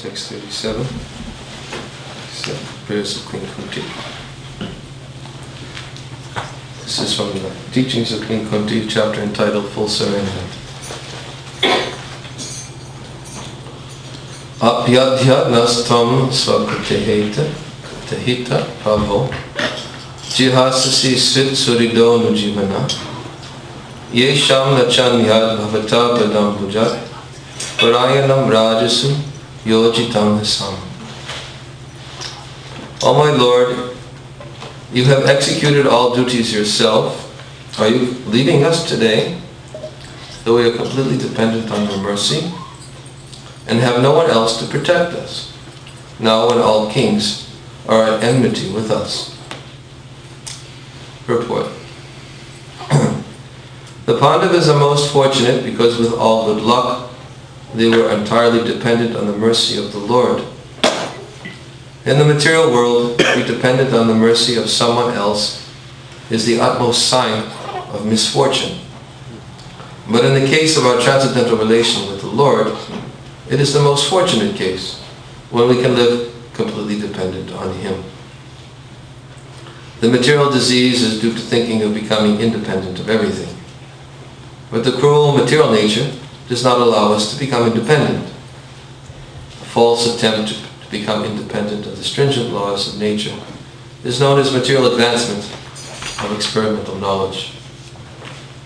text 37. Prayers of Queen Kunti. This is from the teachings of Queen Kunti, chapter entitled Full Surrender. Apyadhya nastam swakutehita prabho jihasasi svit surido nujivana yesham nachan yad bhavata padam bhujat parayanam rajasu yojitam hasam. O my Lord, you have executed all duties yourself. Are you leaving us today, though we are completely dependent on your mercy, and have no one else to protect us, now when all kings are at enmity with us? Purport. The Pandavas are most fortunate because with all good luck, they were entirely dependent on the mercy of the Lord. In the material world, to be dependent on the mercy of someone else is the utmost sign of misfortune. But in the case of our transcendental relation with the Lord, it is the most fortunate case when we can live completely dependent on Him. The material disease is due to thinking of becoming independent of everything. But the cruel material nature does not allow us to become independent. A false attempt to become independent of the stringent laws of nature is known as material advancement of experimental knowledge.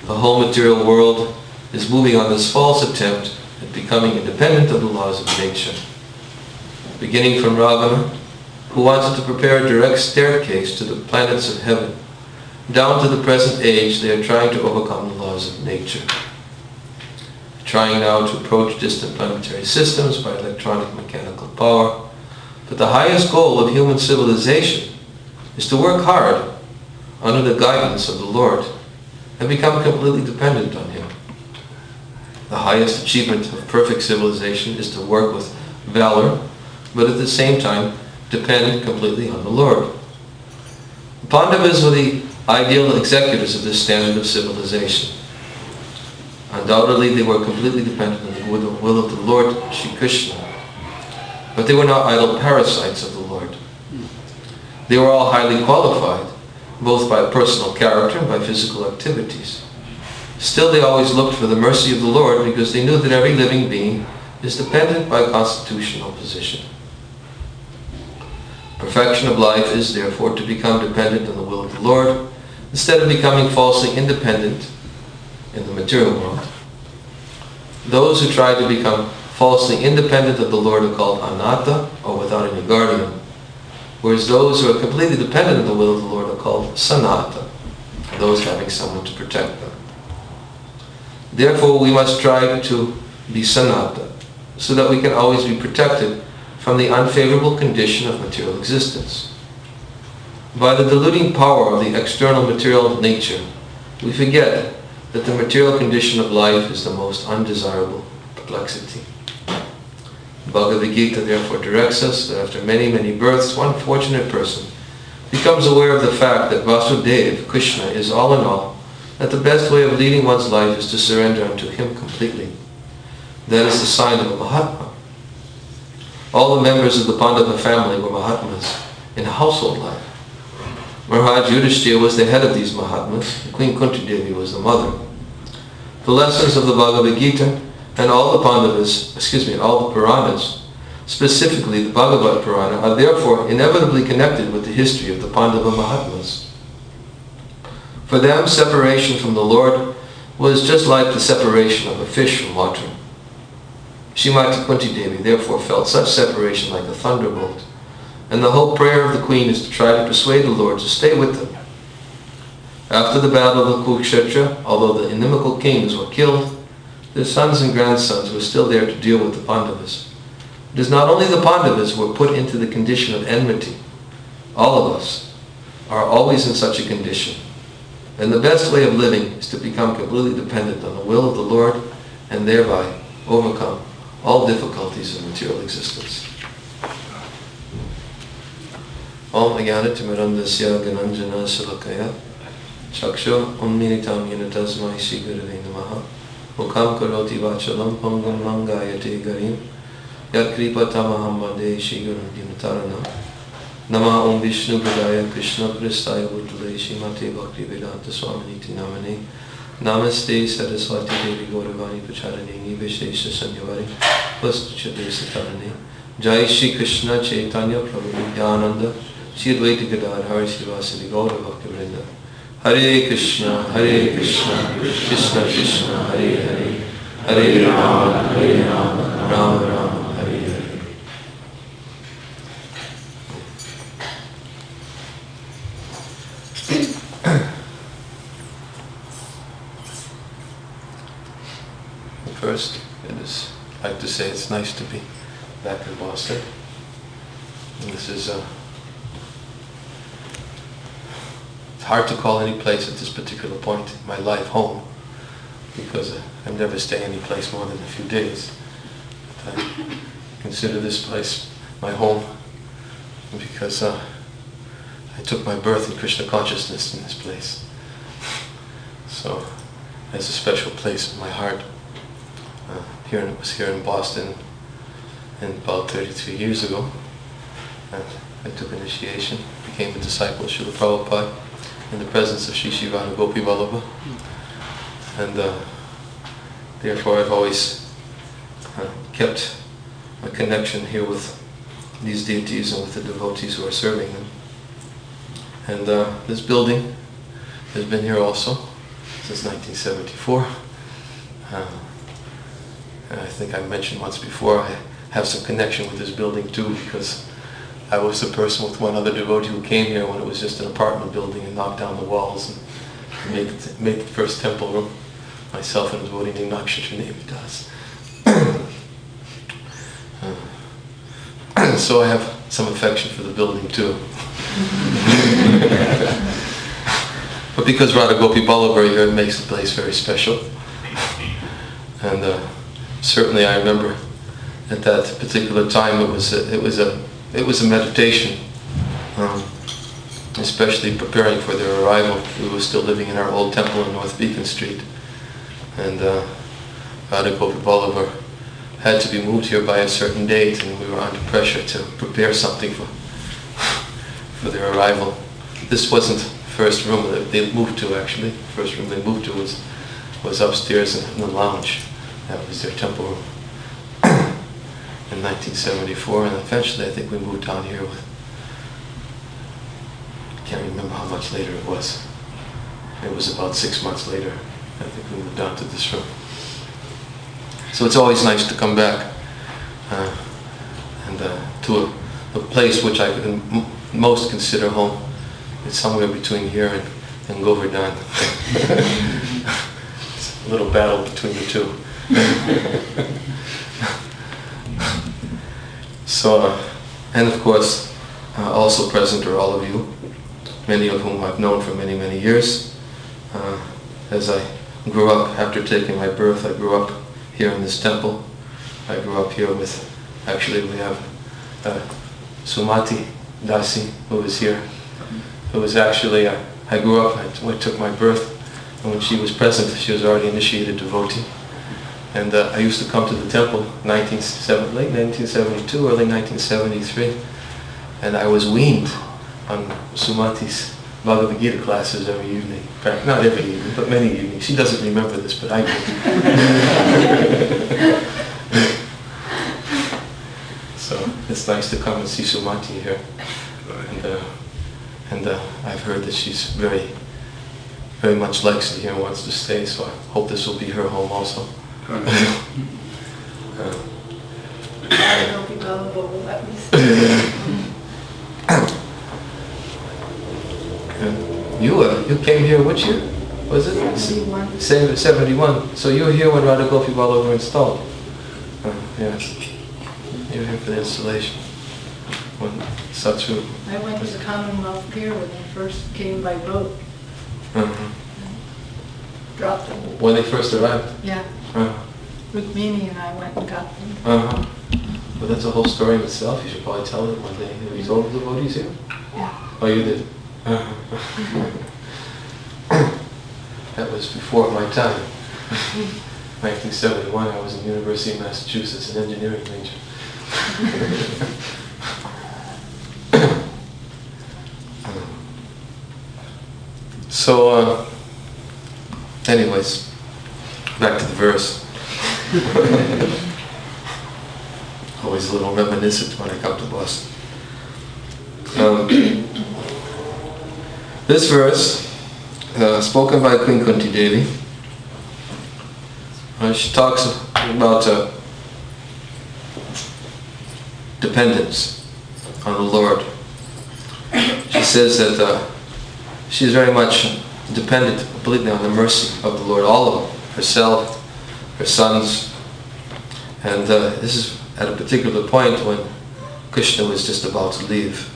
The whole material world is moving on this false attempt at becoming independent of the laws of nature. Beginning from Ravana, who wanted to prepare a direct staircase to the planets of heaven, down to the present age, they are trying to overcome the laws of nature. Trying now to approach distant planetary systems by electronic mechanical power. But the highest goal of human civilization is to work hard under the guidance of the Lord and become completely dependent on Him. The highest achievement of perfect civilization is to work with valor, but at the same time depend completely on the Lord. The Pandavas were the ideal executors of this standard of civilization. Undoubtedly, they were completely dependent on the will of the Lord, Shri Krishna. But they were not idle parasites of the Lord. They were all highly qualified, both by personal character and by physical activities. Still, they always looked for the mercy of the Lord because they knew that every living being is dependent by constitutional position. Perfection of life is, therefore, to become dependent on the will of the Lord instead of becoming falsely independent in the material world. Those who try to become falsely independent of the Lord are called anatta, or without any guardian, whereas those who are completely dependent on the will of the Lord are called sanatta, those having someone to protect them. Therefore, we must try to be sanatta, so that we can always be protected from the unfavorable condition of material existence. By the deluding power of the external material nature, we forget that the material condition of life is the most undesirable perplexity. Bhagavad Gita therefore directs us that after many, many births, one fortunate person becomes aware of the fact that Vasudeva, Krishna, is all in all, that the best way of leading one's life is to surrender unto Him completely. That is the sign of a Mahatma. All the members of the Pandava family were Mahatmas in household life. Maharaj Yudhishthira was the head of these Mahatmas, and Queen Kunti Devi was the mother. The lessons of the Bhagavad Gita and all the Pandavas, all the Puranas, specifically the Bhagavad Purana, are therefore inevitably connected with the history of the Pandava Mahatmas. For them, separation from the Lord was just like the separation of a fish from water. Srimati Kunti Devi therefore felt such separation like a thunderbolt, and the whole prayer of the Queen is to try to persuade the Lord to stay with them. After the battle of Kurukshetra, although the inimical kings were killed, their sons and grandsons were still there to deal with the Pandavas. It is not only the Pandavas who were put into the condition of enmity. All of us are always in such a condition. And the best way of living is to become completely dependent on the will of the Lord and thereby overcome all difficulties of material existence. Om Ajnana-timirandasya Gananjana Salakaya Chakshu Unmilitam Yena Tasmai Shri Gurave Namaha Mukam Karoti Vachalam Pangam Langayate Garim Yat Kripa Tamaham Vande Shri Guru Dinatarana. Nama Om Vishnu Padaya Krishna Pristaya Bhutale Shrimate Bhakti Vedanta Swaminiti Namane. Namaste Saraswati Devi Gauravani Pacharanini Vishesha Sanyavari Vastuchade Satarane. Jai Shri Krishna Chaitanya Prabhu Nityananda Shri Advaita Gadadhar Srivasadi Gaura Bhakti Vrinda. Hare Krishna Krishna Krishna Hare Hare Hare Rama Rama Rama Hare Hare. First, I'd like to say it's nice to be back in Boston. And this is it's hard to call any place at this particular point in my life home, because I never stay any place more than a few days. But I consider this place my home because I took my birth in Krishna Consciousness in this place. So it has a special place in my heart. It was here in Boston about 33 years ago. And I took initiation, became a disciple of Srila Prabhupada in the presence of Sri Sri Radha Gopi Vallabha. And therefore I've always kept a connection here with these deities and with the devotees who are serving them. And this building has been here also since 1974. And I think I mentioned once before, I have some connection with this building too, because I was the person with one other devotee who came here when it was just an apartment building and knocked down the walls and made the first temple room. Myself and a devotee named Nakshatra Das. So I have some affection for the building too. But because Radha Gopi Vallabha here, it makes the place very special. And certainly I remember at that particular time it was a meditation, especially preparing for their arrival. We were still living in our old temple in North Beacon Street, and Radha Gopi Vallabha had to be moved here by a certain date, and we were under pressure to prepare something for their arrival. This wasn't the first room that they moved to, actually. The first room they moved to was upstairs in the lounge. That was their temple room in 1974, and eventually I think we moved down here with, I can't remember how much later it was. It was about 6 months later, I think we moved down to this room. So it's always nice to come back and to a place which I can most consider home. It's somewhere between here and Govardhan. It's a little battle between the two. So, and of course, also present are all of you, many of whom I've known for many, many years. As I grew up, after taking my birth, I grew up here in this temple. I grew up here with, actually we have Sumati Dasi, who is here, who was actually, I grew up, I took my birth, and when she was present, she was already initiated devotee. And I used to come to the temple late 1972, early 1973, and I was weaned on Sumati's Bhagavad Gita classes every evening. In fact, not every evening, but many evenings. She doesn't remember this, but I do. So it's nice to come and see Sumati here. And I've heard that she's very, very much likes it here and wants to stay, so I hope this will be her home also. You came here which year? Was it? 71. 71. So you were here when Radha Gopi Vallabha were installed? Yes. You were here for the installation. When Satsu. I went to the Commonwealth Pier when they first came by boat. Dropped them. When they first arrived? Yeah. Rukmini and I went and got them. Well, that's a whole story in itself. You should probably tell it one day. Have you told the devotees here? Yeah. Oh, you did? That was before my time. 1971, I was in the University of Massachusetts, an engineering major. So, anyways, back to the verse. Always a little reminiscent when I come to Boston. This verse, spoken by Queen Kunti Devi, she talks about dependence on the Lord. She says that she's very much dependent completely on the mercy of the Lord, all of them, herself, her sons, and this is at a particular point when Krishna was just about to leave,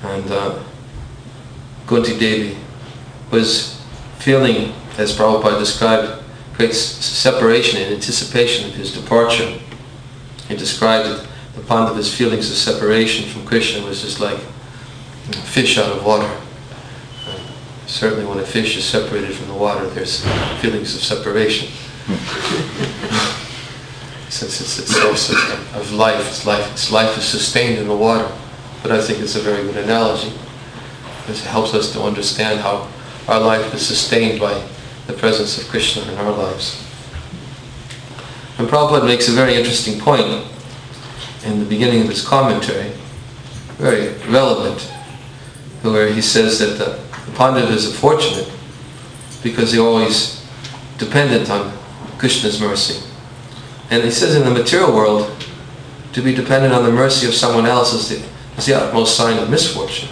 and Kunti Devi was feeling, as Prabhupada described, great separation in anticipation of his departure. He described that the Pandava's feelings of separation from Krishna was just like fish out of water. Certainly when a fish is separated from the water, there's feelings of separation. Since it's the source of life, its life is sustained in the water. But I think it's a very good analogy, because it helps us to understand how our life is sustained by the presence of Krishna in our lives. And Prabhupada makes a very interesting point in the beginning of his commentary, very relevant, where he says that the Pandavas are fortunate because they're always dependent on Krishna's mercy. And he says in the material world, to be dependent on the mercy of someone else is the utmost sign of misfortune.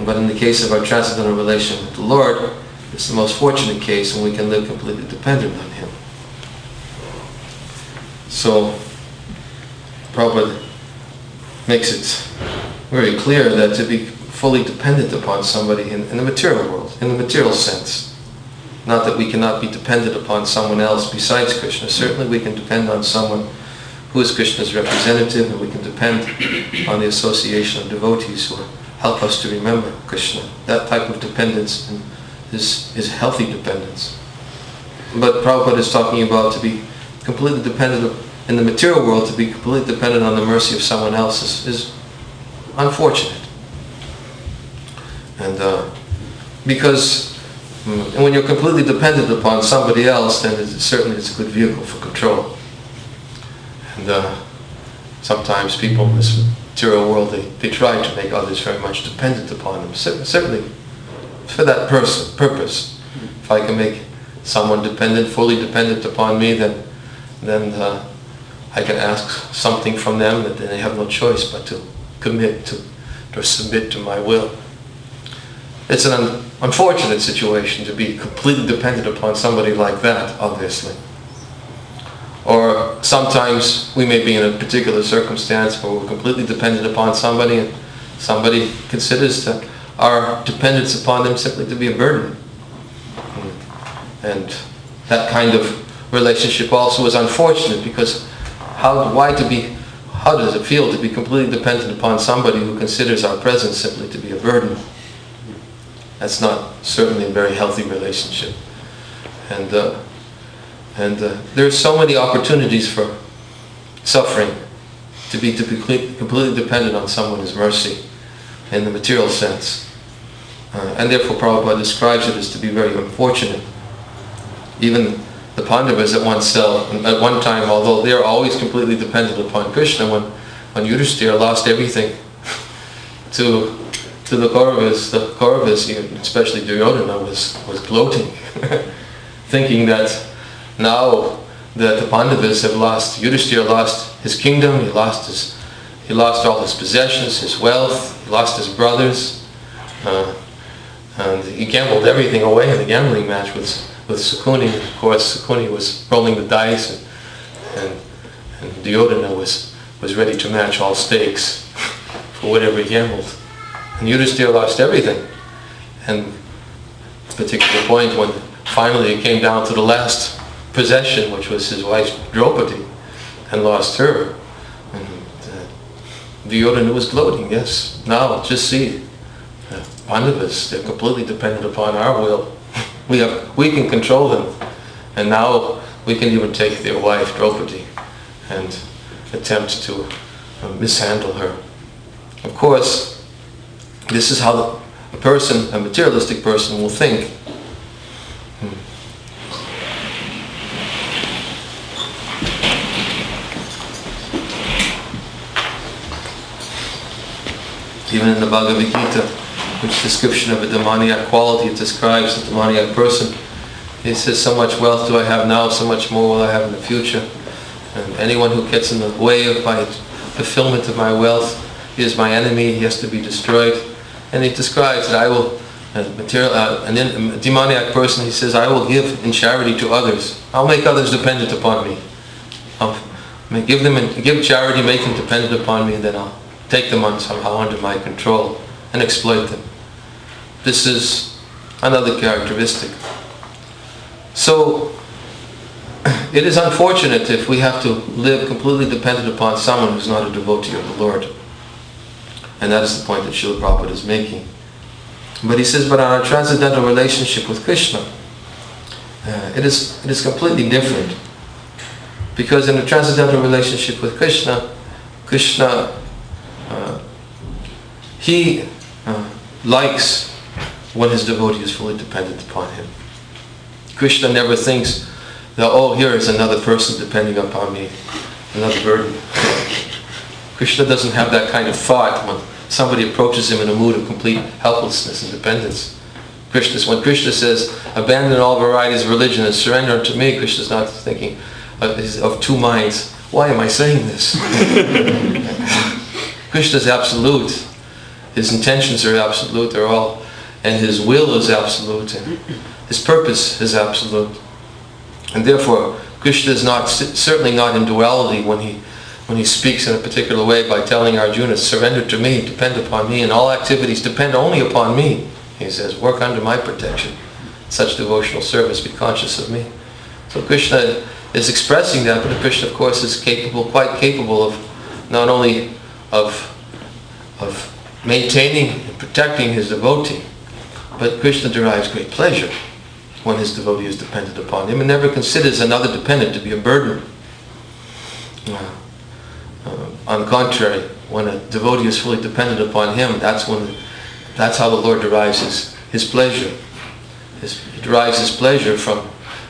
But in the case of our transcendental relation with the Lord, it's the most fortunate case when we can live completely dependent on Him. So, Prabhupada makes it very clear that to be fully dependent upon somebody in the material world, in the material sense, not that we cannot be dependent upon someone else besides Krishna. Certainly we can depend on someone who is Krishna's representative, and we can depend on the association of devotees who help us to remember Krishna. That type of dependence is healthy dependence. But Prabhupada is talking about to be completely dependent in the material world, to be completely dependent on the mercy of someone else is unfortunate. And because when you're completely dependent upon somebody else, then certainly it's a good vehicle for control. And sometimes people in this material world, they try to make others very much dependent upon them. Certainly for that purpose. If I can make someone fully dependent upon me, then I can ask something from them that they have no choice but to commit to or submit to my will. It's an unfortunate situation to be completely dependent upon somebody like that, obviously. Or sometimes we may be in a particular circumstance where we're completely dependent upon somebody, and somebody considers that our dependence upon them simply to be a burden. And that kind of relationship also is unfortunate, because how does it feel to be completely dependent upon somebody who considers our presence simply to be a burden? That's not certainly a very healthy relationship. And there are so many opportunities for suffering to be completely dependent on someone's mercy in the material sense. And therefore Prabhupada describes it as to be very unfortunate. Even the Pandavas at one time, although they're always completely dependent upon Krishna, when Yudhishthira lost everything to the Kauravas, especially Duryodhana, was gloating, thinking that now that the Pandavas have lost, Yudhishthira lost his kingdom, he lost all his possessions, his wealth, he lost his brothers, and he gambled everything away in the gambling match with Sakuni. Of course, Sakuni was rolling the dice, and Duryodhana was ready to match all stakes for whatever he gambled. And Yudhishthira lost everything. And at a particular point when finally it came down to the last possession, which was his wife Draupadi, and lost her, and Duryodhana was gloating. Yes, now just see, Pandavas, they're completely dependent upon our will. We can control them, and now we can even take their wife Draupadi, and attempt to mishandle her. Of course, this is how a person, a materialistic person, will think. Even in the Bhagavad Gita, which description of a demoniac quality, it describes a demoniac person. It says, so much wealth do I have now, so much more will I have in the future. And anyone who gets in the way of my fulfillment of my wealth is my enemy, he has to be destroyed. And he describes that I will, a demoniac person, he says, I will give in charity to others. I'll make others dependent upon me. I'll give charity, make them dependent upon me, and then I'll take them somehow under my control and exploit them. This is another characteristic. So, it is unfortunate if we have to live completely dependent upon someone who's not a devotee of the Lord. And that is the point that Srila Prabhupada is making. But he says, but on our transcendental relationship with Krishna, it is completely different. Because in a transcendental relationship with Krishna, he likes when his devotee is fully dependent upon him. Krishna never thinks that, oh, here is another person depending upon me, another burden. Krishna doesn't have that kind of thought when somebody approaches him in a mood of complete helplessness and dependence. When Krishna says, abandon all varieties of religion and surrender unto me, Krishna's not thinking of two minds. Why am I saying this? Krishna's absolute. His intentions are absolute, and his will is absolute, and his purpose is absolute. And therefore, Krishna is certainly not in duality when he speaks in a particular way by telling Arjuna, surrender to me, depend upon me, and all activities depend only upon me. He says, work under my protection. Such devotional service, be conscious of me. So Krishna is expressing that, but Krishna, of course, is quite capable of not only of maintaining and protecting his devotee, but Krishna derives great pleasure when his devotee is dependent upon him and never considers another dependent to be a burden. On the contrary, when a devotee is fully dependent upon him, that's how the Lord derives his pleasure. He derives his pleasure from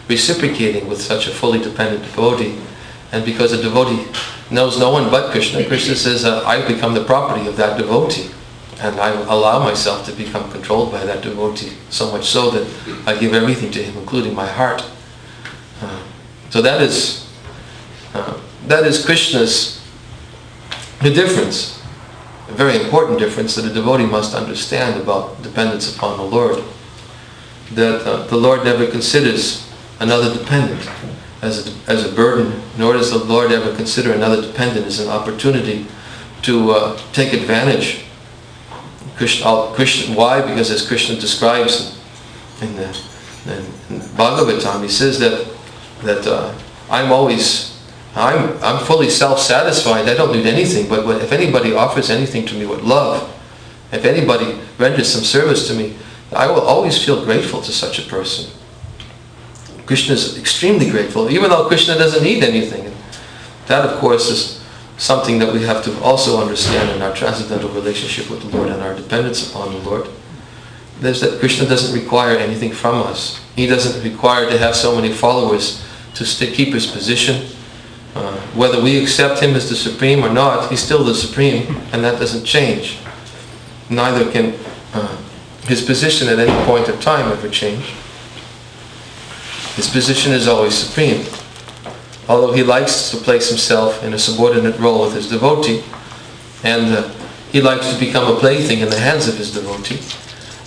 reciprocating with such a fully dependent devotee. And because a devotee knows no one but Krishna, Krishna says, I become the property of that devotee. And I allow myself to become controlled by that devotee, so much so that I give everything to him, including my heart. So that is Krishna's the difference, a very important difference that a devotee must understand about dependence upon the Lord. That the Lord never considers another dependent as a burden, nor does the Lord ever consider another dependent as an opportunity to take advantage. Why? Because as Krishna describes in Bhagavatam, he says that I'm fully self-satisfied. I don't need anything. But if anybody offers anything to me with love, if anybody renders some service to me, I will always feel grateful to such a person. Krishna is extremely grateful, even though Krishna doesn't need anything. And that, of course, is something that we have to also understand in our transcendental relationship with the Lord and our dependence upon the Lord. There's that Krishna doesn't require anything from us. He doesn't require to have so many followers to keep his position. Whether we accept him as the Supreme or not, he's still the Supreme, and that doesn't change. Neither can his position at any point of time ever change. His position is always supreme. Although he likes to place himself in a subordinate role with his devotee, and he likes to become a plaything in the hands of his devotee,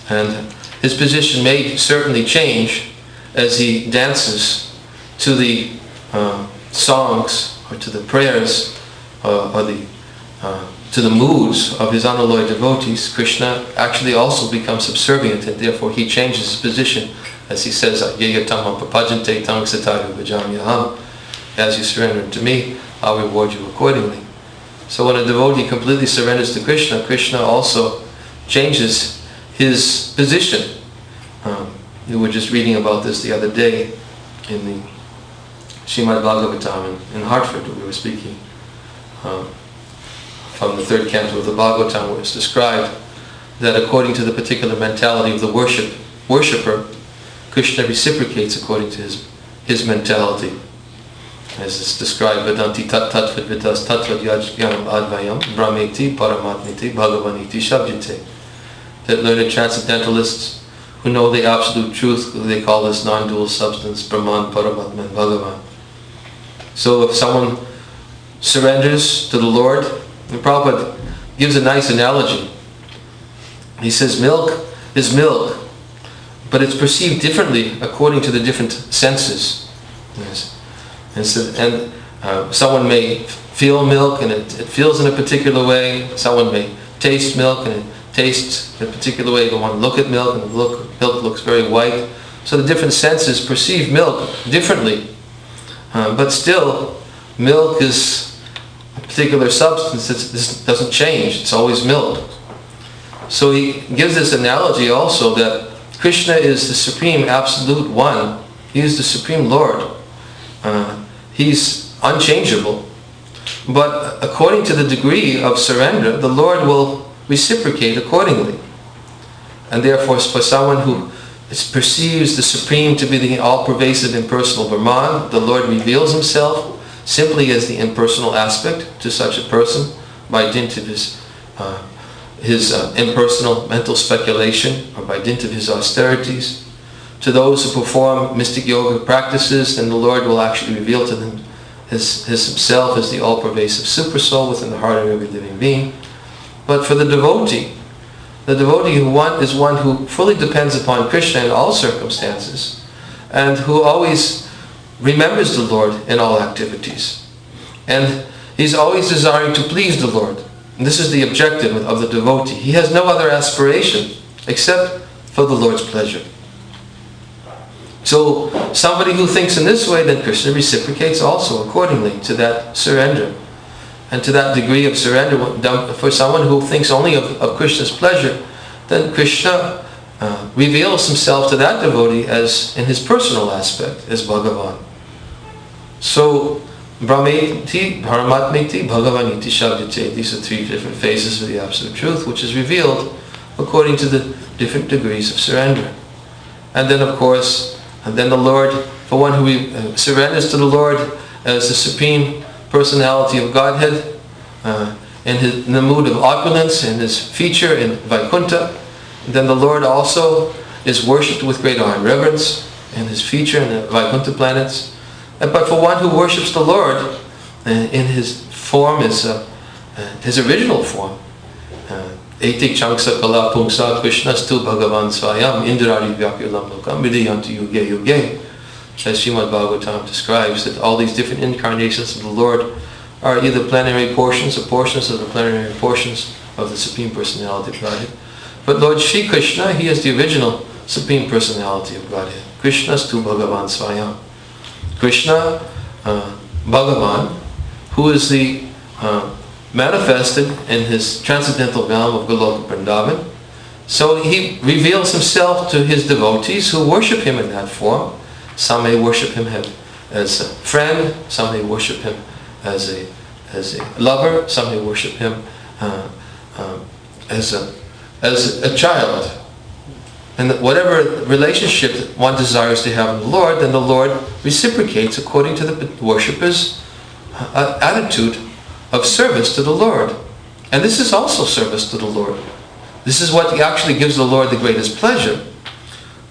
and his position may certainly change as he dances to the songs or to the prayers to the moods of his unalloyed devotees. Krishna actually also becomes subservient, and therefore he changes his position, as he says, as you surrender to me, I'll reward you accordingly. So when a devotee completely surrenders to Krishna, Krishna also changes his position. We were just reading about this the other day in the Srimad Bhagavatam in Hartford. We were speaking from the third canto of the Bhagavatam, where it's described that according to the particular mentality of the worshipper, Krishna reciprocates according to his mentality. As it's described, Vedanti tat tatvad vidas tatvad yajnanam advayam brahmeti paramatmiti bhagavaniti shabjite. That learned transcendentalists who know the absolute truth, they call this non-dual substance, Brahman, Paramatma, and Bhagavan. So if someone surrenders to the Lord, the Prabhupada gives a nice analogy. He says milk is milk, but it's perceived differently according to the different senses. Yes. And someone may feel milk and it feels in a particular way. Someone may taste milk and it tastes in a particular way. The one look at milk and the milk looks very white. So the different senses perceive milk differently. But still, milk is a particular substance that doesn't change. It's always milk. So he gives this analogy also that Krishna is the Supreme Absolute One. He is the Supreme Lord. He's unchangeable. But according to the degree of surrender, the Lord will reciprocate accordingly. And therefore, for someone who perceives the Supreme to be the all-pervasive impersonal Brahman, the Lord reveals himself simply as the impersonal aspect to such a person by dint of his impersonal mental speculation or by dint of his austerities. To those who perform mystic yoga practices, then the Lord will actually reveal to them himself as the all-pervasive supersoul within the heart of every living being. But for the devotee is one who fully depends upon Krishna in all circumstances and who always remembers the Lord in all activities. And he's always desiring to please the Lord. And this is the objective of the devotee. He has no other aspiration except for the Lord's pleasure. So somebody who thinks in this way, then Krishna reciprocates also accordingly to that surrender. And to that degree of surrender, for someone who thinks only of Krishna's pleasure, then Krishna reveals himself to that devotee as in his personal aspect, as Bhagavan. So, Brahmeti, Paramatmeti, Bhagavaniti Shabdite. These are three different phases of the Absolute Truth, which is revealed according to the different degrees of surrender. And then, of course, the Lord, for one who surrenders to the Lord as the Supreme Personality of Godhead, in the mood of opulence, in his feature in Vaikuntha, then the Lord also is worshipped with great awe and reverence in his feature in the Vaikuntha planets. But for one who worships the Lord in his form, his original form, Etik Chanksa Kala Pungsa Krishnastu Bhagavan Swayam Indrari Vyapyulam Lokam Vidayantu Yuge Yuge. As Srimad Bhagavatam describes, that all these different incarnations of the Lord are either plenary portions or portions of the plenary portions of the Supreme Personality of Godhead. But Lord Shri Krishna, he is the original Supreme Personality of Godhead. Krishnastu Bhagavan Swayam. Krishna, Bhagavan, who is the manifested in his transcendental realm of Goloka Vrindavan. So he reveals himself to his devotees who worship him in that form. Some may worship him as a friend, some may worship him as a lover, some may worship him as a child. And whatever relationship that one desires to have with the Lord, then the Lord reciprocates according to the worshipper's attitude of service to the Lord. And this is also service to the Lord. This is what actually gives the Lord the greatest pleasure.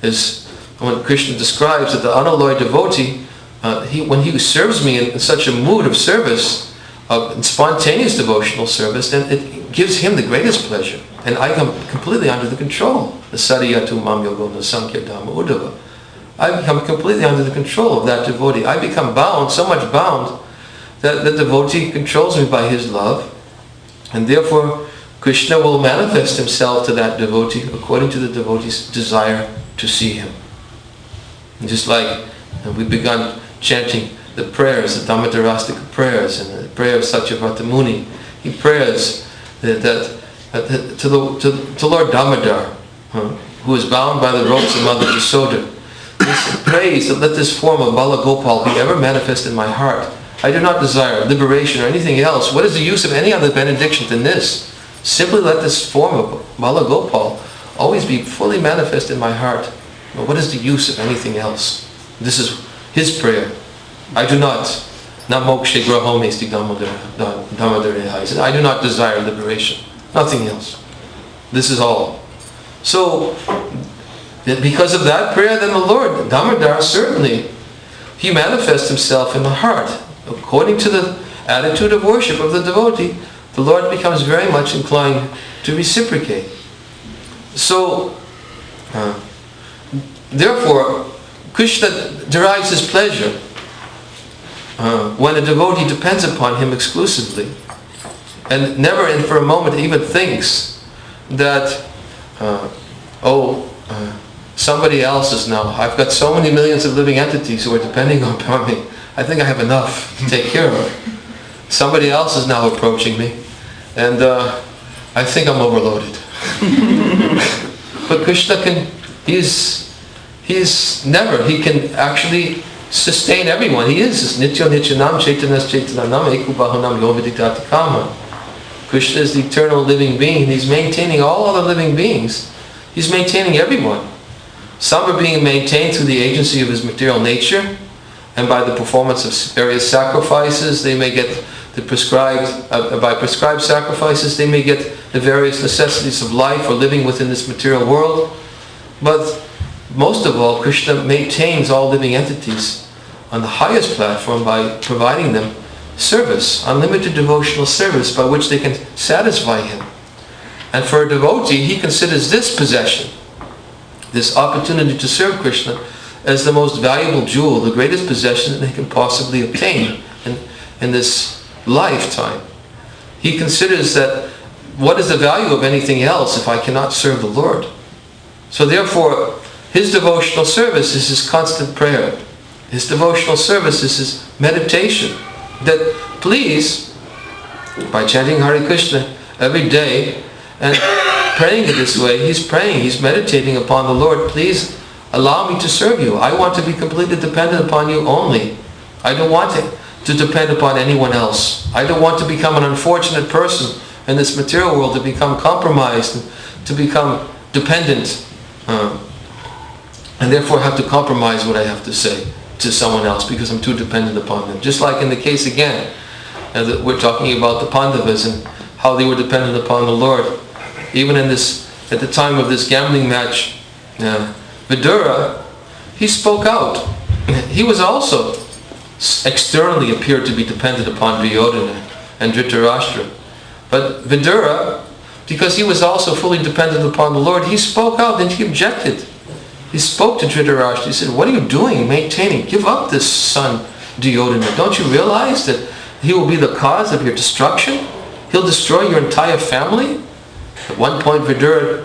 Is when Krishna describes that the unalloyed devotee, when he serves me in such a mood of service, of spontaneous devotional service, then it gives him the greatest pleasure. And I come completely under the control. The Sariyatu Mam Yogo Nasamkhya Dhamma Uddhava. I become completely under the control of that devotee. I become bound, so much bound, that the devotee controls me by his love. And therefore, Krishna will manifest himself to that devotee according to the devotee's desire to see him. And just like we've begun chanting the prayers, the Dhammatarastika prayers, and the prayer of Satyavrata Muni, he prays to Lord Damodar, who is bound by the ropes of Mother Yasoda. He prays that let this form of Bala Gopal be ever manifest in my heart, I do not desire liberation or anything else. What is the use of any other benediction than this? Simply let this form of Bala Gopal always be fully manifest in my heart. But what is the use of anything else? This is his prayer. I do not. Namokshe grahome sti damadare. He says, I do not desire liberation. Nothing else. This is all. So, because of that prayer, then the Lord, Damodar, certainly, he manifests himself in the heart. According to the attitude of worship of the devotee, the Lord becomes very much inclined to reciprocate. So, therefore, Krishna derives his pleasure when a devotee depends upon him exclusively and never for a moment even thinks that, somebody else is now, I've got so many millions of living entities who are depending upon me, I think I have enough to take care of. Somebody else is now approaching me, and I think I'm overloaded. But Krishna he can actually sustain everyone. He is Nityo Nityanam Chaitanas Chaitananam Ekubahunam Yoviditati Kama. Krishna is the eternal living being, and he's maintaining all other living beings. He's maintaining everyone. Some are being maintained through the agency of his material nature, and by the performance of various sacrifices, they may get the prescribed, by prescribed sacrifices, they may get the various necessities of life or living within this material world. But most of all, Krishna maintains all living entities on the highest platform by providing them service, unlimited devotional service by which they can satisfy him. And for a devotee, he considers this possession, this opportunity to serve Krishna, as the most valuable jewel, the greatest possession that they can possibly obtain in this lifetime. He considers that what is the value of anything else if I cannot serve the Lord? So therefore, his devotional service is his constant prayer. His devotional service is his meditation. That please, by chanting Hare Krishna every day and praying it this way, he's praying, he's meditating upon the Lord. Please allow me to serve you. I want to be completely dependent upon you only. I don't want to depend upon anyone else. I don't want to become an unfortunate person in this material world, to become compromised, and to become dependent, and therefore have to compromise what I have to say to someone else because I'm too dependent upon them. Just like in the case again, we're talking about the Pandavas and how they were dependent upon the Lord. Even at the time of this gambling match, Vidura, he spoke out. He was also externally appeared to be dependent upon Duryodhana and Dhritarashtra. But Vidura, because he was also fully dependent upon the Lord, he spoke out and he objected. He spoke to Dhritarashtra. He said, what are you doing, maintaining? Give up this son, Duryodhana. Don't you realize that he will be the cause of your destruction? He'll destroy your entire family? At one point, Vidura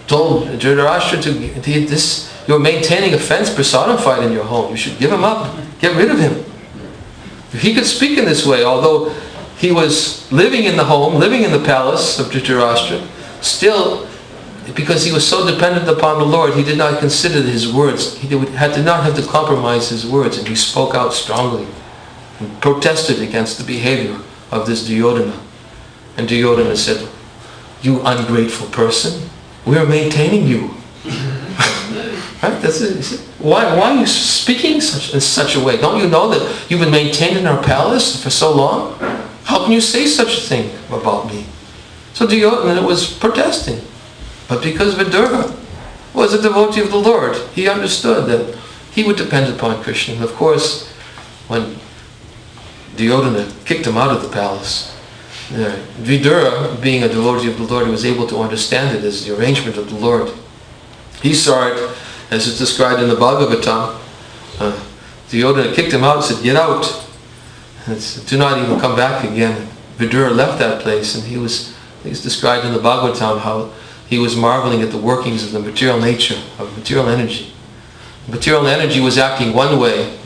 told Dhritarashtra you're maintaining a fence personified in your home. You should give him up. Get rid of him. He could speak in this way, although he was living in the home, living in the palace of Dhritarashtra. Still, because he was so dependent upon the Lord, he did not consider his words. He did not have to compromise his words, and he spoke out strongly and protested against the behavior of this Duryodhana. And Duryodhana said, you ungrateful person, we are maintaining you. Right? That's it. He said, why are you speaking in such a way? Don't you know that you've been maintained in our palace for so long? How can you say such a thing about me? So Duryodhana was protesting. But because Vidura was a devotee of the Lord, he understood that he would depend upon Krishna. And of course, when Duryodhana kicked him out of the palace, Vidura, being a devotee of the Lord, was able to understand it as the arrangement of the Lord. He saw it as it's described in the Bhagavatam. Duryodhana kicked him out and said, get out. Do not even come back again. Vidura left that place, and he's described in the Bhagavatam how he was marveling at the workings of the material nature, of material energy. Material energy was acting one way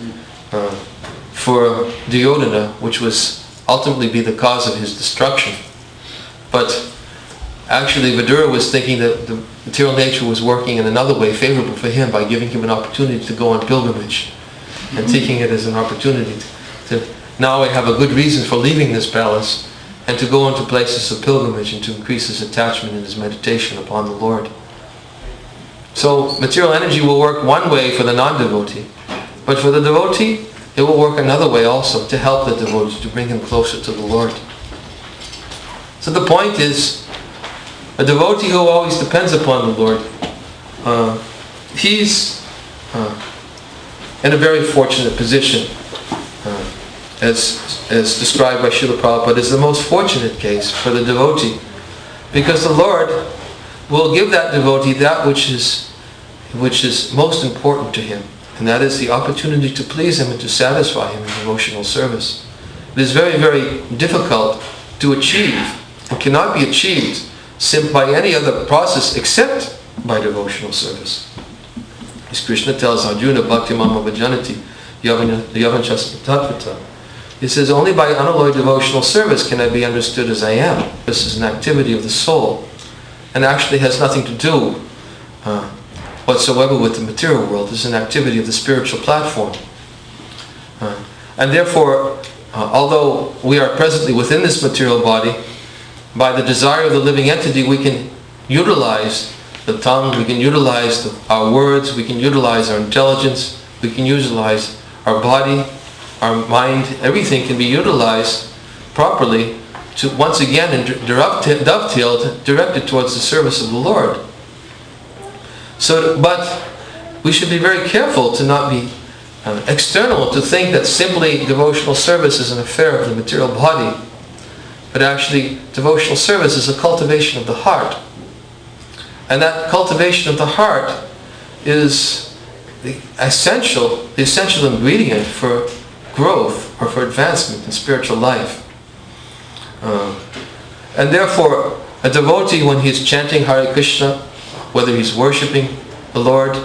for Duryodhana, which was ultimately be the cause of his destruction. But actually Vidura was thinking that the material nature was working in another way favorable for him by giving him an opportunity to go on pilgrimage and taking it as an opportunity to now I have a good reason for leaving this palace and to go into places of pilgrimage and to increase his attachment and his meditation upon the Lord. So material energy will work one way for the non-devotee, but for the devotee, it will work another way also to help the devotee, to bring him closer to the Lord. So the point is, a devotee who always depends upon the Lord, he's in a very fortunate position, as described by Srila Prabhupada, is the most fortunate case for the devotee, because the Lord will give that devotee that which is most important to him, and that is the opportunity to please him and to satisfy him in devotional service. It is very, very difficult to achieve, and cannot be achieved by any other process except by devotional service. As Krishna tells Arjuna, Bhakti Mama Bhajanati, Yavanchas Tatvata, he says, only by unalloyed devotional service can I be understood as I am. This is an activity of the soul, and actually has nothing to do whatsoever with the material world. It's an activity of the spiritual platform. And therefore, although we are presently within this material body, by the desire of the living entity, we can utilize the tongue, we can utilize our words, we can utilize our intelligence, we can utilize our body, our mind. Everything can be utilized properly to once again dovetailed, directed towards the service of the Lord. So, but we should be very careful to not be external, to think that simply devotional service is an affair of the material body. But actually, devotional service is a cultivation of the heart. And that cultivation of the heart is the essential ingredient for growth or for advancement in spiritual life. And therefore, a devotee, when he is chanting Hare Krishna, whether he's worshipping the Lord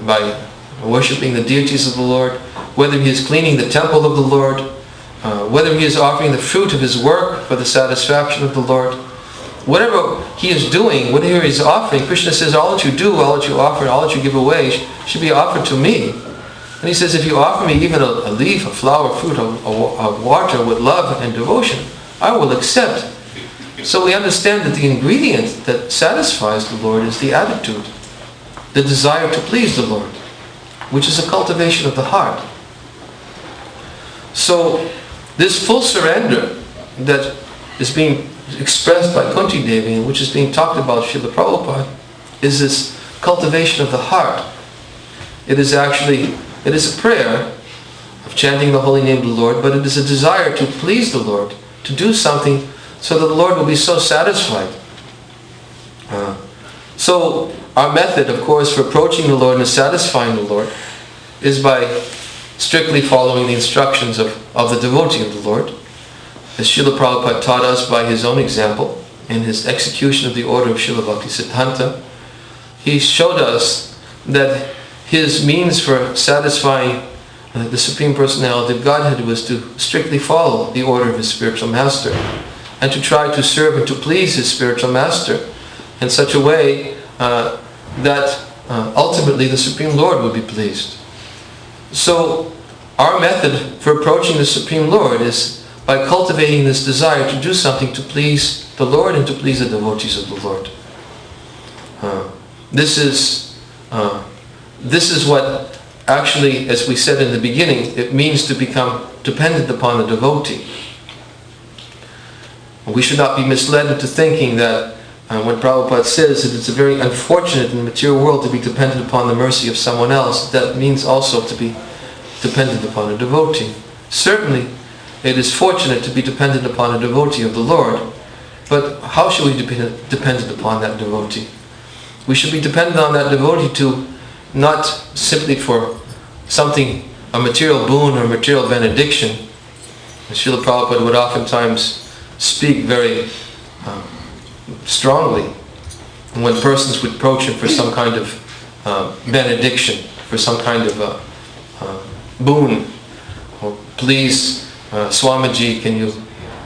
by worshipping the deities of the Lord, whether he is cleaning the temple of the Lord, whether he is offering the fruit of his work for the satisfaction of the Lord, whatever he is doing, whatever he is offering, Krishna says, all that you do, all that you offer, all that you give away should be offered to me. And he says, if you offer me even a leaf, a flower, fruit, a water with love and devotion, I will accept. So we understand that the ingredient that satisfies the Lord is the attitude, the desire to please the Lord, which is a cultivation of the heart. So this full surrender that is being expressed by Kunti Devi, and which is being talked about Srila Prabhupada, is this cultivation of the heart. It is a prayer of chanting the holy name of the Lord, but it is a desire to please the Lord, to do something so that the Lord will be so satisfied. So our method, of course, for approaching the Lord and satisfying the Lord is by strictly following the instructions of the devotee of the Lord. As Srila Prabhupada taught us by his own example, in his execution of the order of Srila Bhaktisiddhanta, he showed us that his means for satisfying the Supreme Personality of Godhead was to strictly follow the order of his spiritual master, and to try to serve and to please his spiritual master in such a way that ultimately the Supreme Lord would be pleased. So our method for approaching the Supreme Lord is by cultivating this desire to do something to please the Lord and to please the devotees of the Lord. This is what actually, as we said in the beginning, it means to become dependent upon the devotee. We should not be misled into thinking that when Prabhupada says that it's very unfortunate in the material world to be dependent upon the mercy of someone else, that means also to be dependent upon a devotee. Certainly, it is fortunate to be dependent upon a devotee of the Lord, but how should we be dependent upon that devotee? We should be dependent on that devotee to not simply for something, a material boon or a material benediction. And Srila Prabhupada would oftentimes speak very strongly when persons would approach him for some kind of benediction, for some kind of boon. Or, please, Swamiji, can you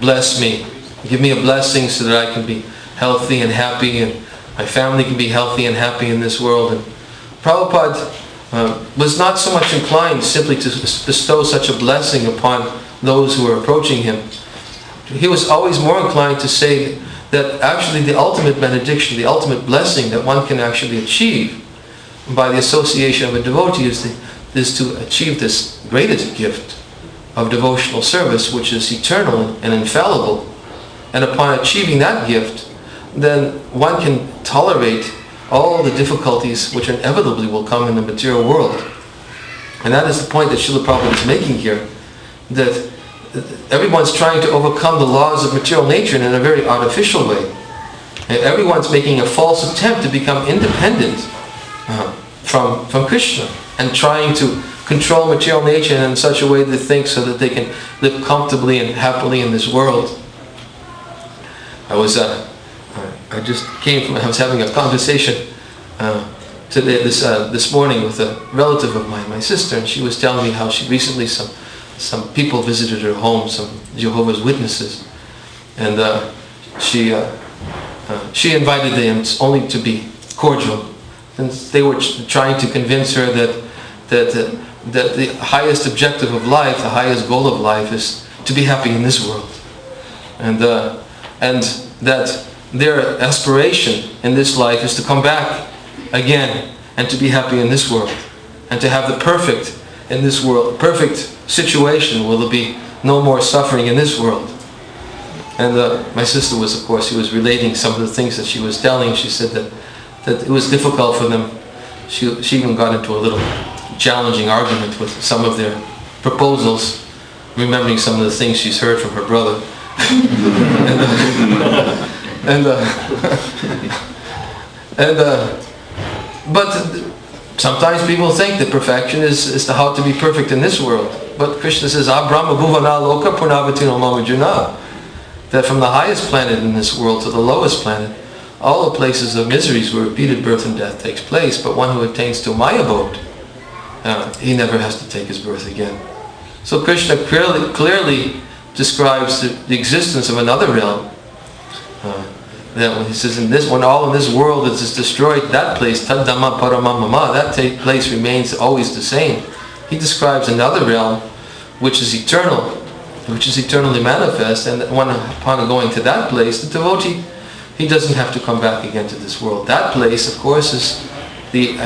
bless me? Give me a blessing so that I can be healthy and happy, and my family can be healthy and happy in this world. And Prabhupada was not so much inclined simply to bestow such a blessing upon those who were approaching him. He was always more inclined to say that actually the ultimate benediction, the ultimate blessing that one can actually achieve by the association of a devotee is to achieve this greatest gift of devotional service, which is eternal and infallible. And upon achieving that gift, then one can tolerate all the difficulties which inevitably will come in the material world. And that is the point that Srila Prabhupada is making here, that everyone's trying to overcome the laws of material nature in a very artificial way. And everyone's making a false attempt to become independent from Krishna, and trying to control material nature in such a way they think so that they can live comfortably and happily in this world. I was having a conversation today, this morning, with a relative of mine, my sister, and she was telling me how she recently some people visited her home, some Jehovah's Witnesses, and she invited them only to be cordial, and they were trying to convince her that the highest objective of life, the highest goal of life, is to be happy in this world, and that their aspiration in this life is to come back again and to be happy in this world, and to have the perfect in this world, perfect situation where there'll be no more suffering in this world. And my sister was, of course, she was relating some of the things that she was telling. She said that it was difficult for them. She even got into a little challenging argument with some of their proposals, remembering some of the things she's heard from her brother. But sometimes people think that perfection is how to be perfect in this world. But Krishna says, Abrahma bhuvana loka purnavatino mamajuna, that from the highest planet in this world to the lowest planet, all the places of miseries where repeated birth and death takes place, but one who attains to my abode, he never has to take his birth again. So Krishna clearly describes the existence of another realm. That when he says, when all in this world is destroyed, that place, tad dhamma paramamama, that place remains always the same. He describes another realm which is eternal, which is eternally manifest, and upon going to that place, the devotee, he doesn't have to come back again to this world. That place, of course, is the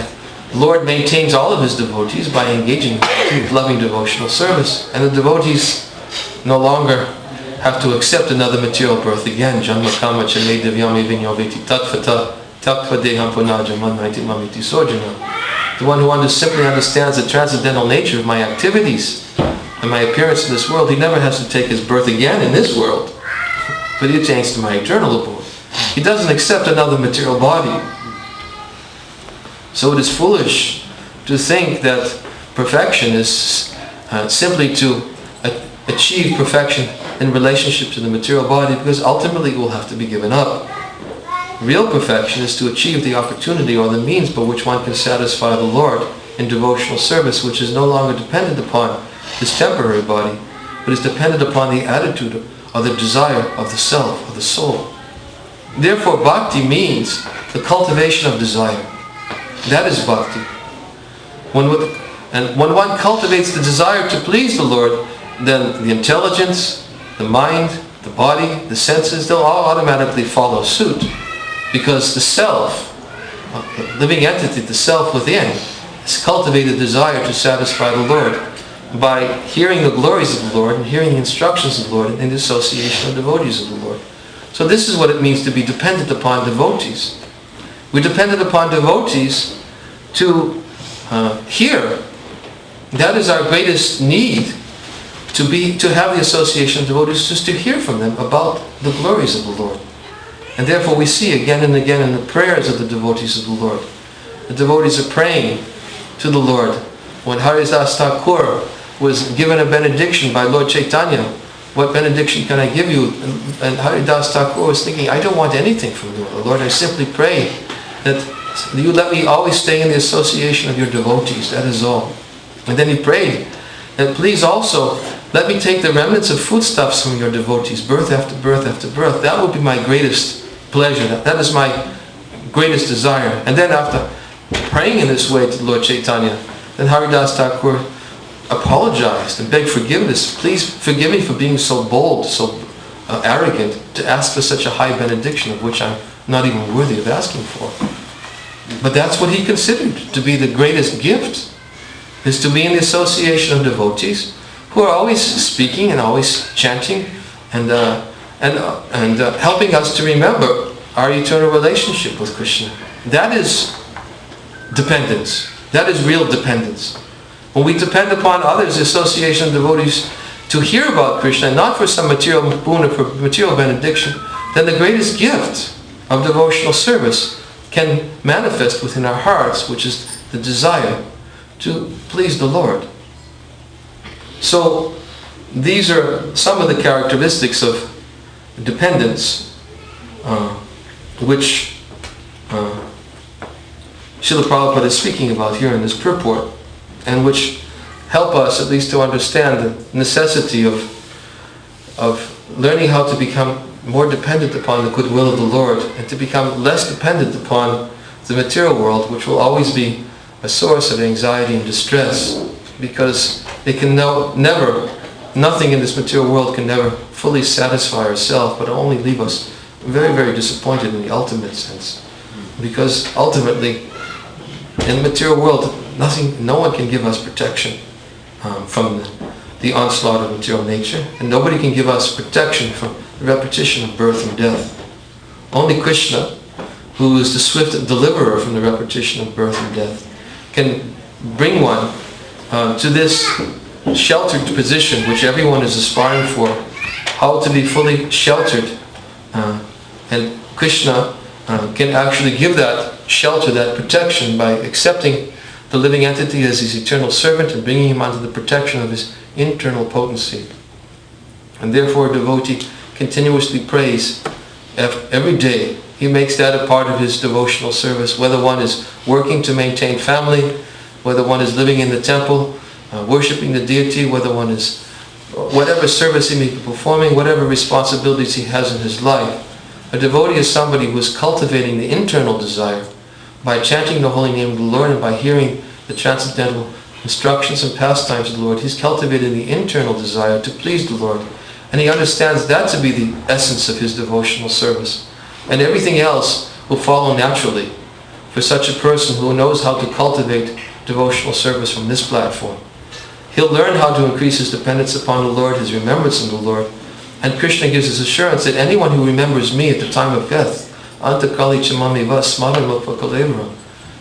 Lord maintains all of his devotees by engaging in loving devotional service, and the devotees no longer have to accept another material birth again. Janma kama chame divyami vinyoveti tatfata tatva deham punajama naiti mamiti sojana. The one who simply understands the transcendental nature of my activities and my appearance in this world, he never has to take his birth again in this world, but he attains to my eternal abode. He doesn't accept another material body. So it is foolish to think that perfection is simply to achieve perfection in relationship to the material body, because ultimately it will have to be given up. Real perfection is to achieve the opportunity or the means by which one can satisfy the Lord in devotional service, which is no longer dependent upon this temporary body, but is dependent upon the attitude or the desire of the self, of the soul. Therefore, bhakti means the cultivation of desire. That is bhakti. When one cultivates the desire to please the Lord, then the intelligence, the mind, the body, the senses, they'll all automatically follow suit. Because the self, the living entity, the self within, has cultivated desire to satisfy the Lord by hearing the glories of the Lord and hearing the instructions of the Lord in the association of devotees of the Lord. So this is what it means to be dependent upon devotees. We're dependent upon devotees to hear. That is our greatest need, to have the association of devotees, just to hear from them about the glories of the Lord. And therefore we see again and again in the prayers of the devotees of the Lord. The devotees are praying to the Lord. When Haridas Thakur was given a benediction by Lord Chaitanya, what benediction can I give you? And Haridas Thakur was thinking, I don't want anything from you, Lord. I simply pray that you let me always stay in the association of your devotees. That is all. And then he prayed that please also let me take the remnants of foodstuffs from your devotees, birth after birth after birth. That would be my greatest pleasure. That is my greatest desire. And then after praying in this way to Lord Chaitanya, then Haridas Thakur apologized and begged forgiveness. Please forgive me for being so bold, so arrogant, to ask for such a high benediction of which I'm not even worthy of asking for. But that's what he considered to be the greatest gift, is to be in the association of devotees who are always speaking and always chanting and helping us to remember our eternal relationship with Krishna. That is dependence. That is real dependence. When we depend upon others, the association of devotees, to hear about Krishna, not for some material boon or for material benediction, then the greatest gift of devotional service can manifest within our hearts, which is the desire to please the Lord. So these are some of the characteristics of dependence which Srila Prabhupada is speaking about here in this purport, and which help us at least to understand the necessity of learning how to become more dependent upon the goodwill of the Lord, and to become less dependent upon the material world, which will always be a source of anxiety and distress, because it can nothing in this material world can never fully satisfy ourselves, but only leave us very, very disappointed in the ultimate sense. Because ultimately, in the material world, no one can give us protection from the onslaught of material nature, and nobody can give us protection from the repetition of birth and death. Only Krishna, who is the swift deliverer from the repetition of birth and death, can bring one to this sheltered position which everyone is aspiring for, how to be fully sheltered. And Krishna can actually give that shelter, that protection, by accepting the living entity as his eternal servant and bringing him under the protection of his internal potency. And therefore a devotee continuously prays every day. He makes that a part of his devotional service, whether one is working to maintain family, whether one is living in the temple, worshipping the deity, whatever service he may be performing, whatever responsibilities he has in his life. A devotee is somebody who is cultivating the internal desire by chanting the holy name of the Lord and by hearing the transcendental instructions and pastimes of the Lord. He's cultivated the internal desire to please the Lord, and he understands that to be the essence of his devotional service. And everything else will follow naturally for such a person who knows how to cultivate devotional service from this platform. He'll learn how to increase his dependence upon the Lord, his remembrance of the Lord. And Krishna gives his assurance that anyone who remembers me at the time of death, Antakali Chamameva Smaran Lopakalevara,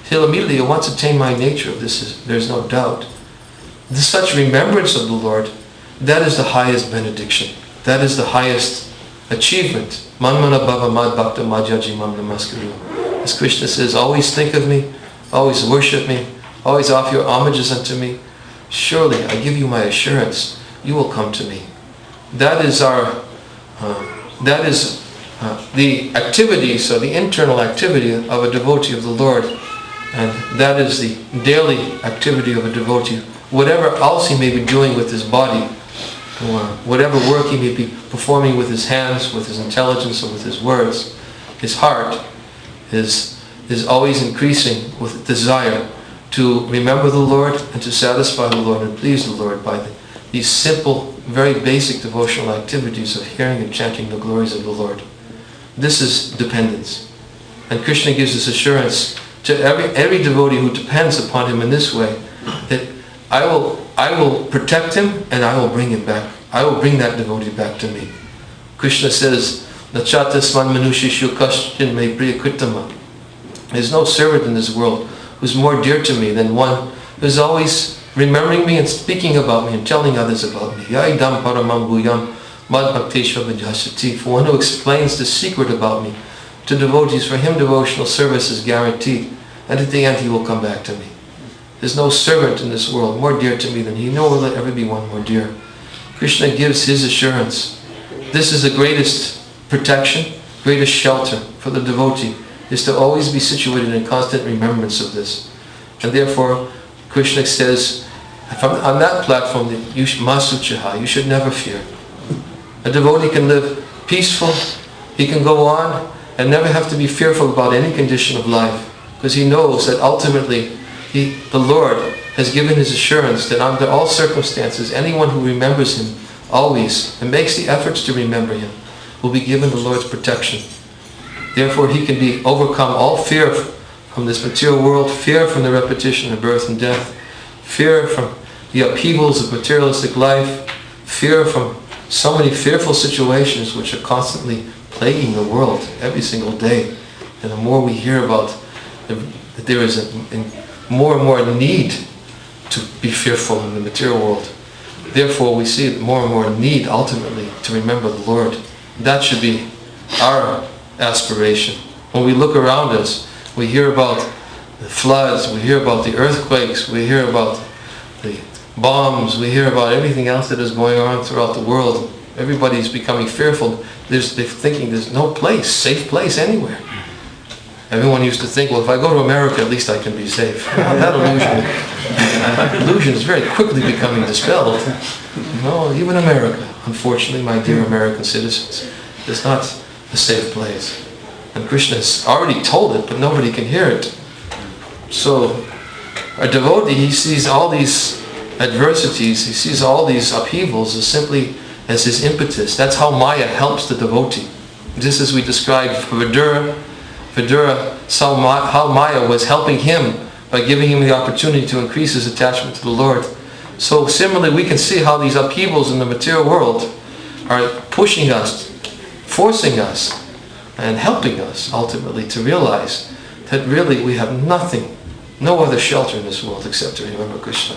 he'll immediately once attain my nature. There's no doubt. Such remembrance of the Lord, that is the highest benediction. That is the highest achievement. Manmana Bhava Mad Bhakta Madhyaji Mam Namaskaru. As Krishna says, always think of me, always worship me, always offer your homages unto me. Surely I give you my assurance, you will come to me. That is the activity, so the internal activity of a devotee of the Lord, and that is the daily activity of a devotee. Whatever else he may be doing with his body, or whatever work he may be performing with his hands, with his intelligence, or with his words, his heart is always increasing with desire to remember the Lord and to satisfy the Lord and please the Lord by these simple, very basic devotional activities of hearing and chanting the glories of the Lord. This is dependence. And Krishna gives this assurance to every devotee who depends upon him in this way, that I will protect him and I will bring him back. I will bring that devotee back to me. Krishna says, Nachatasman manushishu kashtin me priyakritama. There's no servant in this world who's more dear to me than one who's always remembering me and speaking about me and telling others about me. Yaidam paramam bhuyam mad bhakteshva vijhasati. For one who explains the secret about me to devotees, for him devotional service is guaranteed, and at the end he will come back to me. There's no servant in this world more dear to me than he, nor will there ever be one more dear. Krishna gives his assurance. This is the greatest protection, greatest shelter for the devotee, is to always be situated in constant remembrance of this. And therefore, Krishna says, on that platform, you should never fear. A devotee can live peaceful, he can go on and never have to be fearful about any condition of life, because he knows that ultimately the Lord has given his assurance that under all circumstances, anyone who remembers him always and makes the efforts to remember him will be given the Lord's protection. Therefore, he can be overcome all fear from this material world, fear from the repetition of birth and death, fear from the upheavals of materialistic life, fear from so many fearful situations which are constantly plaguing the world every single day. And the more we hear about that there is more and more need to be fearful in the material world, therefore we see more and more need ultimately to remember the Lord. That should be our aspiration. When we look around us, we hear about the floods, we hear about the earthquakes, we hear about the bombs, we hear about everything else that is going on throughout the world. Everybody's becoming fearful. They're thinking there's no place, safe place anywhere. Everyone used to think, well, if I go to America, at least I can be safe. Well, that illusion is very quickly becoming dispelled. No, even America, unfortunately, my dear American citizens, is not a safe place. And Krishna has already told it, but nobody can hear it. So, a devotee, he sees all these adversities, he sees all these upheavals as simply as his impetus. That's how Maya helps the devotee. Just as we described for Vidura saw how Maya was helping him by giving him the opportunity to increase his attachment to the Lord. So similarly, we can see how these upheavals in the material world are pushing us, forcing us, and helping us ultimately to realize that really we have nothing, no other shelter in this world except to remember Krishna.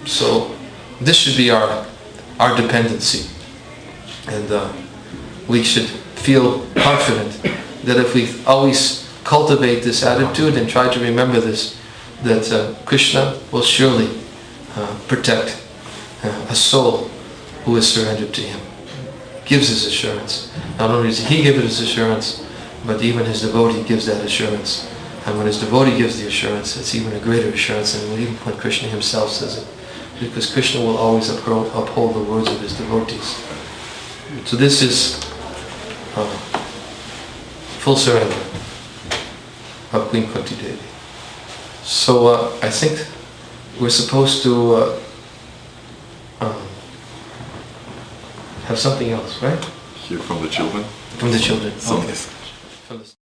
So this should be our dependency. And we should feel confident that if we always cultivate this attitude and try to remember this, that Krishna will surely protect a soul who is surrendered to him. Gives his assurance. Not only does he give it his assurance, but even his devotee gives that assurance. And when his devotee gives the assurance, it's even a greater assurance than even when Krishna himself says it. Because Krishna will always uphold the words of his devotees. So this is full surrender of Queen Kunti Devi. So I think we're supposed to have something else, right? Hear from the children. From the children. Some- Okay. From the